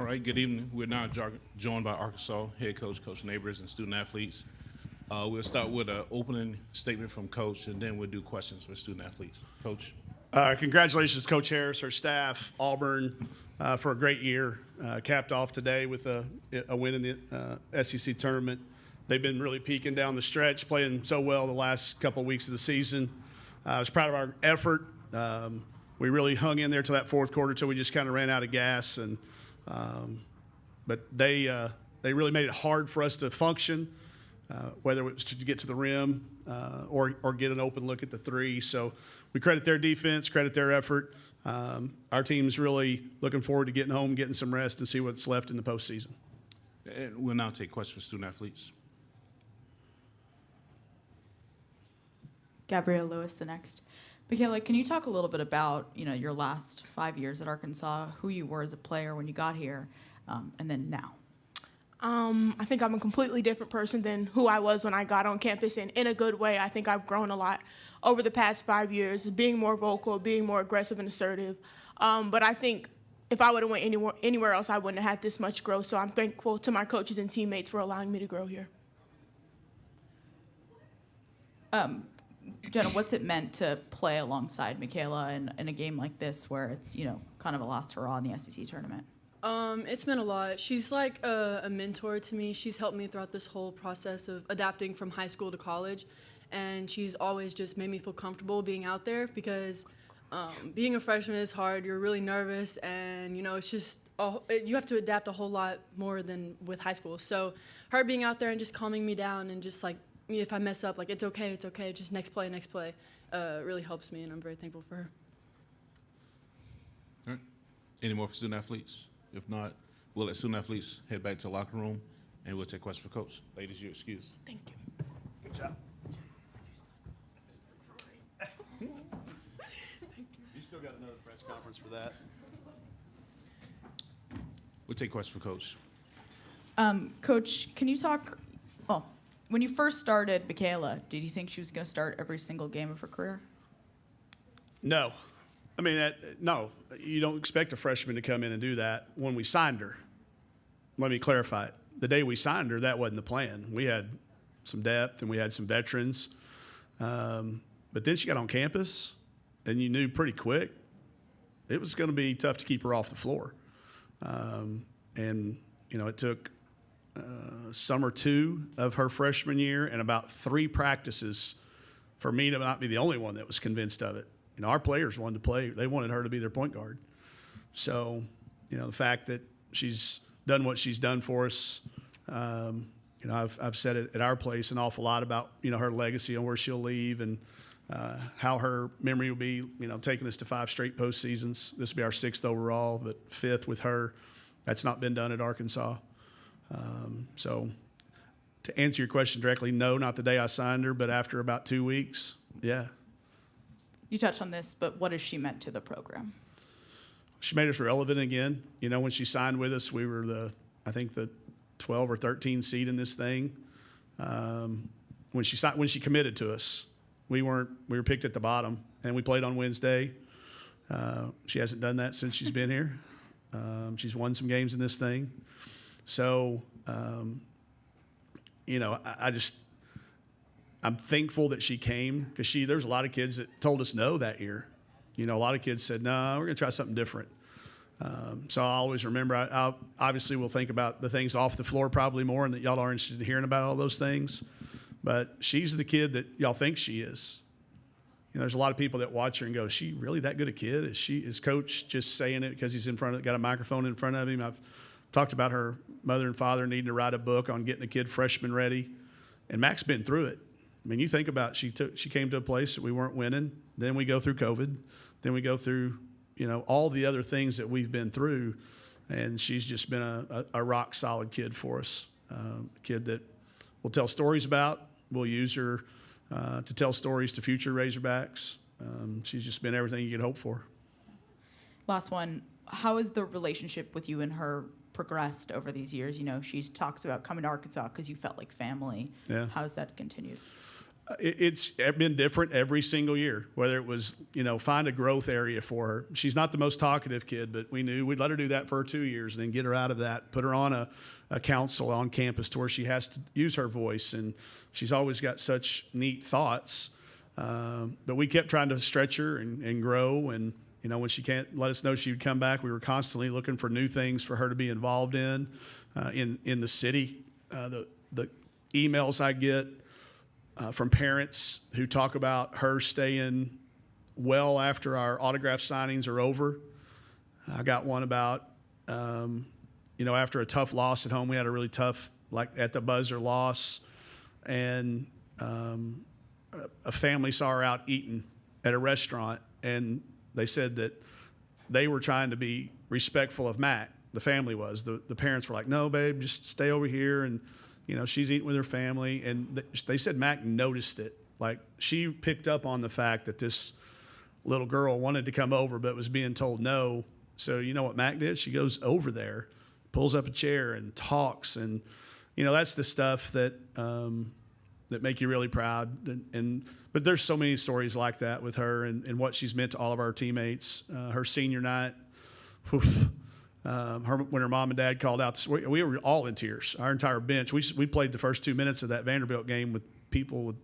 right, good evening. We're now joined by Arkansas head coach, Coach Neighbors, and student athletes. We'll start with an opening statement from Coach, and then we'll do questions for student athletes. Coach. Congratulations, Coach Harris, her staff, Auburn, for a great year. Capped off today with a win in the SEC tournament. They've been really peaking down the stretch, playing so well the last couple of weeks of the season. I was proud of our effort. We really hung in there till that fourth quarter till we just kind of ran out of gas. But they really made it hard for us to function, whether it was to get to the rim or get an open look at the three. So we credit their defense, credit their effort. Our team's really looking forward to getting home, getting some rest, and see what's left in the postseason. And we'll now take questions for student athletes. Gabrielle Lewis, the next. Michaela, can you talk a little bit about, your last 5 years at Arkansas, who you were as a player when you got here, and then now? I think I'm a completely different person than who I was when I got on campus, and in a good way. I think I've grown a lot over the past 5 years, being more vocal, being more aggressive and assertive. But I think if I would have went anywhere else, I wouldn't have had this much growth. So I'm thankful to my coaches and teammates for allowing me to grow here. Jenna, what's it meant to play alongside Michaela in a game like this where it's, kind of a loss for all in the SEC tournament? It's meant a lot. She's like a mentor to me. She's helped me throughout this whole process of adapting from high school to college. And she's always just made me feel comfortable being out there because being a freshman is hard. You're really nervous, and, it's just you have to adapt a whole lot more than with high school. So her being out there and just calming me down and just like, if I mess up, like, it's okay, just next play, really helps me, and I'm very thankful for her. All right. Any more for student athletes? If not, we'll let student athletes head back to the locker room, and we'll take questions for Coach. Ladies, you're excused. Thank you. Good job. You still got another press conference for that. We'll take questions for Coach. Coach, can you talk, when you first started Michaela, did you think she was going to start every single game of her career? No. I mean, no. You don't expect a freshman to come in and do that. When we signed her, let me clarify it. The day we signed her, that wasn't the plan. We had some depth and we had some veterans. But then she got on campus, and you knew pretty quick it was going to be tough to keep her off the floor. It took summer 2 of her freshman year and about 3 practices for me to not be the only one that was convinced of it. Our players wanted to play. They wanted her to be their point guard. So, the fact that she's done what she's done for us, I've said it at our place an awful lot about, her legacy and where she'll leave and how her memory will be, taking us to 5 straight postseasons. This will be our 6th overall, but 5th with her. That's not been done at Arkansas. So to answer your question directly, no, not the day I signed her, but after about 2 weeks, yeah. You touched on this, but what has she meant to the program? She made us relevant again. When she signed with us, we were I think the 12 or 13 seed in this thing. When she committed to us, we were picked at the bottom, and we played on Wednesday. She hasn't done that since she's been here. She's won some games in this thing. So, I'm thankful that she came because there's a lot of kids that told us no that year. A lot of kids said, no, we're going to try something different. So I always remember, I obviously will think about the things off the floor probably more, and that y'all are interested in hearing about all those things. But she's the kid that y'all think she is. There's a lot of people that watch her and go, is she really that good a kid? Is Coach just saying it because he's got a microphone in front of him? I've talked about her mother and father needing to write a book on getting a kid freshman ready. And Mac's been through it. I mean, you think about she came to a place that we weren't winning. Then we go through COVID. Then we go through, all the other things that we've been through. And she's just been a rock solid kid for us. A kid that we'll tell stories about. We'll use her to tell stories to future Razorbacks. She's just been everything you could hope for. Last one. How has the relationship with you and her progressed over these years? She talks about coming to Arkansas because you felt like family. Yeah. How has that continued? It's been different every single year, whether it was, find a growth area for her. She's not the most talkative kid, but we knew we'd let her do that for 2 years and then get her out of that, put her on a council on campus to where she has to use her voice. And she's always got such neat thoughts. But we kept trying to stretch her and grow. And, when she can't let us know she would come back, we were constantly looking for new things for her to be involved in the city. The emails I get from parents who talk about her staying well after our autograph signings are over. I got one about, after a tough loss at home, we had a really tough, like at the buzzer loss, and a family saw her out eating at a restaurant, and they said that they were trying to be respectful of Mac. The family was. The parents were like, no, babe, just stay over here. And, she's eating with her family. And they said Mac noticed it. Like, she picked up on the fact that this little girl wanted to come over but was being told no. So you know what Mac did? She goes over there, pulls up a chair and talks. And, that's the stuff that that make you really proud. But there's so many stories like that with her and what she's meant to all of our teammates. Her senior night, when her mom and dad called out, we were all in tears. Our entire bench. We played the first 2 minutes of that Vanderbilt game with people with,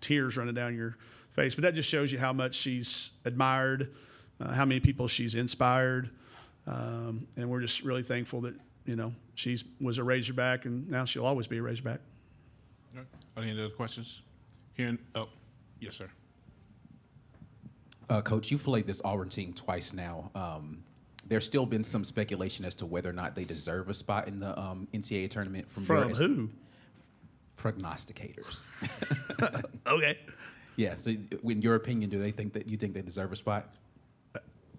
tears running down your face. But that just shows you how much she's admired, how many people she's inspired, and we're just really thankful that she was a Razorback, and now she'll always be a Razorback. All right. Are there any other questions? Yes, sir. Coach, you've played this Auburn team twice now. There's still been some speculation as to whether or not they deserve a spot in the NCAA tournament from who? Prognosticators. Okay. Yeah. So, in your opinion, do you think they deserve a spot?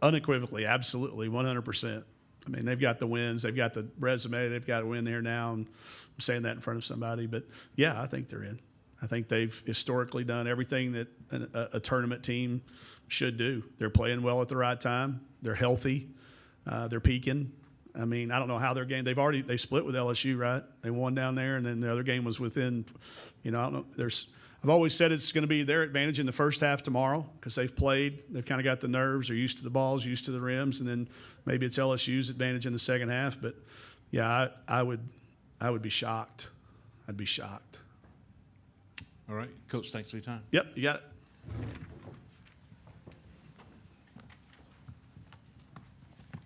Unequivocally, absolutely, 100%. They've got the wins, they've got the resume, they've got a win there now. And I'm saying that in front of somebody, but yeah, I think they're in. I think they've historically done everything that a tournament team should do. They're playing well at the right time. They're healthy. They're peaking. I don't know how their game. They split with LSU, right? They won down there, and then the other game was within. I don't know. I've always said it's going to be their advantage in the first half tomorrow because they've played. They've kind of got the nerves. They're used to the balls, used to the rims, and then maybe it's LSU's advantage in the second half. But yeah, I would be shocked. I'd be shocked. All right. Coach, thanks for your time. Yep, you got it.